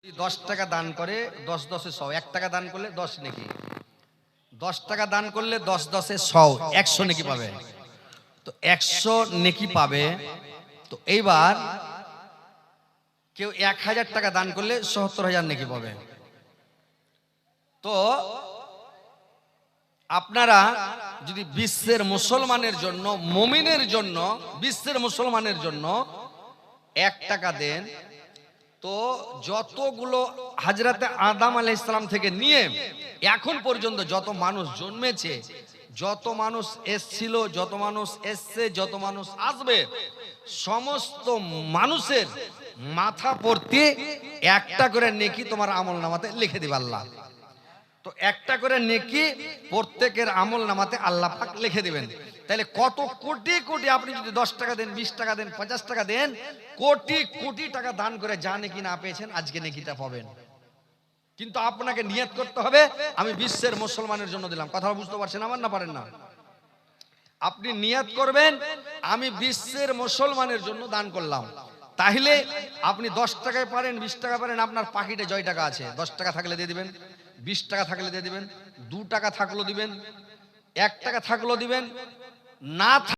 10 টাকা দান করে 10 10 100, 1 টাকা দান করলে 10 নেকি, 10 টাকা দান করলে 10 10 100, 100 নেকি পাবে। তো 100 নেকি পাবে। তো এইবার কেউ 1000 টাকা দান করলে 77000 নেকি পাবে। তো আপনারা যদি বিশ্বের মুসলমানের জন্য, মুমিনের জন্য, বিশ্বের মুসলমানের জন্য 1 টাকা দেন, তো যতগুলো হযরতে আদম আলাইহিস সালাম থেকে নিয়ে এখন পর্যন্ত যত মানুষ জন্মেছে, যত মানুষ এসেছিল, যত মানুষ এসছে, যত মানুষ আসবে, সমস্ত মানুষের মাথা পড়তে একটা করে নেকি তোমার আমলনামাতে লিখে দিবে আল্লাহ। তো একটা করে নেকি প্রত্যেকের আমলনামাতে আল্লাহ পাক লিখে দিবেন। তাহলে কত কোটি কোটি, আপনি যদি 10 টাকা দেন, 20 টাকা দেন, 50 টাকা দেন, কোটি কোটি টাকা দান করে যা নেকি না পেয়েছেন, আজকে নেকিটা পাবেন। কিন্তু আপনাকে নিয়ত করতে হবে, আমি বিশ্বের মুসলমানের জন্য দিলাম। কথা বুঝতে পারছেন আমার, না পারেন না? আপনি নিয়ত করবেন, আমি বিশ্বের মুসলমানের জন্য দান করলাম। তাহলে আপনি 10 টাকায় পারেন, 20 টাকা পারেন, আপনার পাকিটে জয় টাকা আছে। 10 টাকা থাকলে দিয়ে দিবেন, 20 টাকা থাকলে দিয়ে দিবেন, 2 টাকা থাকলো দিবেন, 1 টাকা থাকলো দিবেন, না